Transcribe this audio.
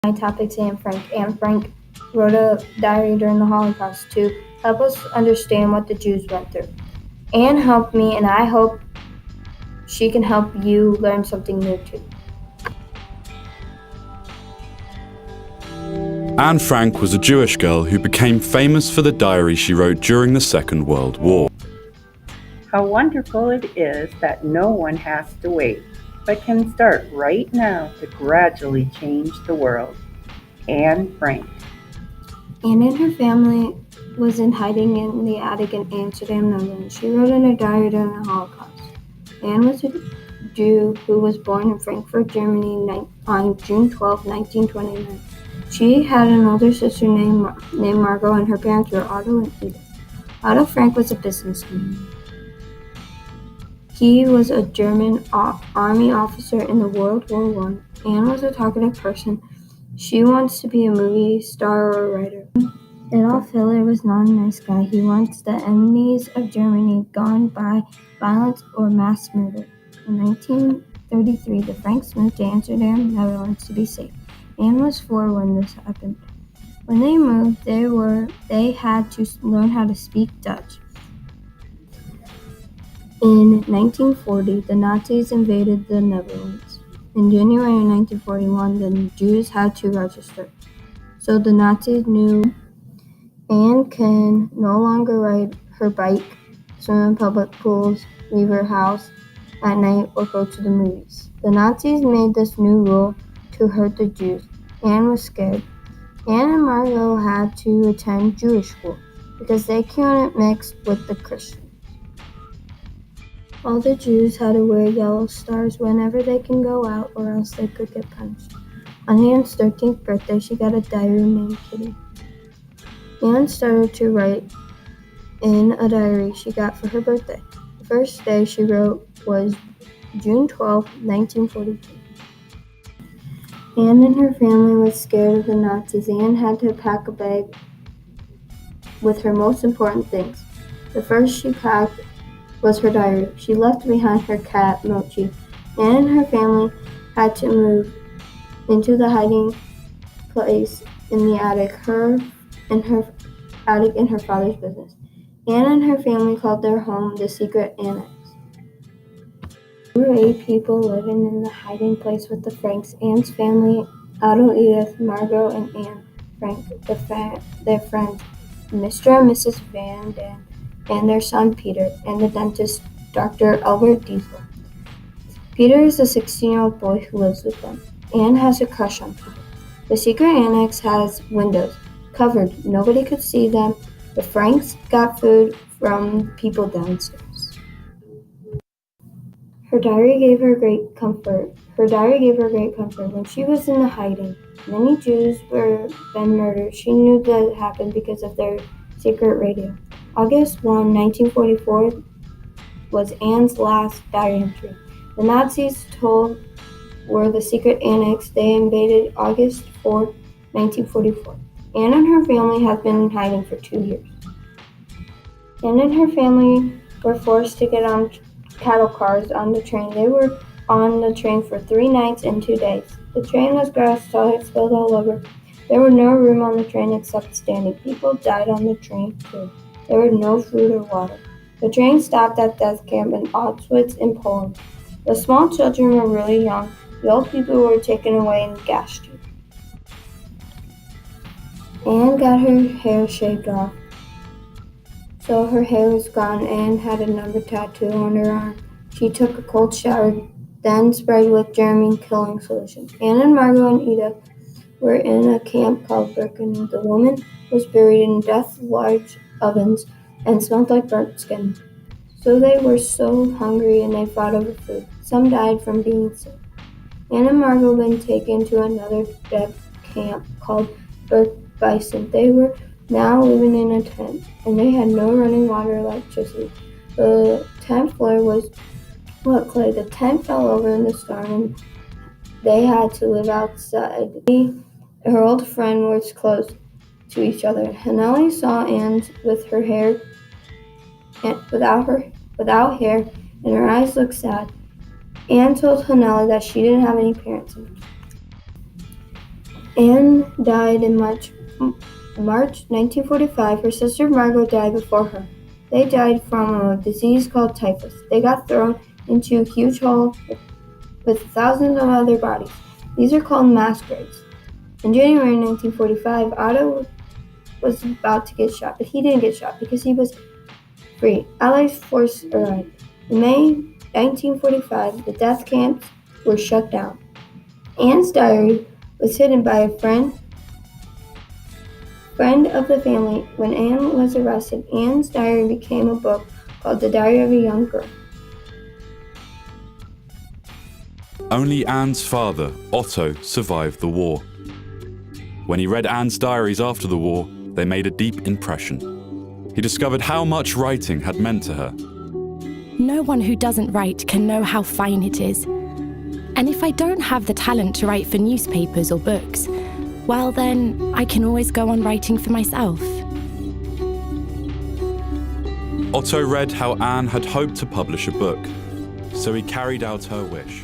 My topic's Anne Frank. Anne Frank wrote a diary during the Holocaust to help us understand what the Jews went through. Anne helped me, and I hope she can help you learn something new too. Anne Frank was a Jewish girl who became famous for the diary she wrote during the Second World War. How wonderful it is that no one has to wait, but can start right now to gradually change the world. Anne Frank. Anne and her family was in hiding in the attic in Amsterdam, Netherlands. She wrote in her diary during the Holocaust. Anne was a Jew who was born in Frankfurt, Germany on June 12, 1929. She had an older sister named Margot, and her parents were Otto and Edith. Otto Frank was a businessman. He was a German army officer in the World War I. Anne was a talkative person. She wants to be a movie star or a writer. Adolf Hitler was not a nice guy. He wants the enemies of Germany gone by violence or mass murder. In 1933, the Franks moved to Amsterdam, Netherlands to be safe. Anne was 4 when this happened. When they moved, they had to learn how to speak Dutch. In 1940, the Nazis invaded the Netherlands. In January 1941, the Jews had to register. So the Nazis knew Anne can no longer ride her bike, swim in public pools, leave her house at night, or go to the movies. The Nazis made this new rule to hurt the Jews. Anne was scared. Anne and Margot had to attend Jewish school because they couldn't mix with the Christians. All the Jews had to wear yellow stars whenever they can go out, or else they could get punished. On Anne's 13th birthday, she got a diary named Kitty. Anne started to write in a diary she got for her birthday. The first day she wrote was June 12, 1942. Anne and her family was scared of the Nazis. Anne had to pack a bag with her most important things. The first she packed was her diary. She left behind her cat, Mochi. Anne and her family had to move into the hiding place in the attic, in her father's business. Anne and her family called their home the secret annex. There were 8 people living in the hiding place with the Franks. Anne's family, Otto, Edith, Margot, and Anne Frank, their friends, Mr. and Mrs. Van Dam, and their son Peter, and the dentist, Dr. Albert Diesel. Peter is a 16-year-old boy who lives with them. Anne has a crush on Peter. The secret annex has windows, covered. Nobody could see them. The Franks got food from people downstairs. Her diary gave her great comfort. When she was in the hiding, many Jews were been murdered. She knew that happened because of their secret radio. August 1, 1944 was Anne's last diary entry. The Nazis were the secret annex. They invaded August 4, 1944. Anne and her family have been in hiding for 2 years. Anne and her family were forced to get on cattle cars on the train. They were on the train for 3 nights and 2 days. The train was grass, so it spilled all over. There was no room on the train except standing. People died on the train, too. There was no food or water. The train stopped at death camp in Auschwitz in Poland. The small children were really young. The old people were taken away in gas tubes. Anne got her hair shaved off, so her hair was gone. Anne had a number tattoo on her arm. She took a cold shower, then sprayed with germ-killing solution. Anne and Margot and Edith were in a camp called Birkenau. The woman was buried in death-large ovens and smelled like burnt skin. So they were so hungry and they fought over food. Some died from being sick. Anne and Margot been taken to another death camp called Bison. They were now living in a tent, and they had no running water or electricity. The tent floor was wet clay. The tent fell over in the storm, and they had to live outside. Her old friend was close to each other. Haneli saw Anne with her hair without hair, and her eyes looked sad. Anne told Haneli that she didn't have any parents. Anne died in March 1945. Her sister Margot died before her. They died from a disease called typhus. They got thrown into a huge hole with thousands of other bodies. These are called mass graves. In January 1945, Otto was about to get shot, but he didn't get shot because he was free. Allied force arrived. In May 1945, the death camps were shut down. Anne's diary was hidden by a friend of the family. When Anne was arrested, Anne's diary became a book called The Diary of a Young Girl. Only Anne's father, Otto, survived the war. When he read Anne's diaries after the war, they made a deep impression. He discovered how much writing had meant to her. No one who doesn't write can know how fine it is. And if I don't have the talent to write for newspapers or books, well then, I can always go on writing for myself. Otto read how Anne had hoped to publish a book, so he carried out her wish.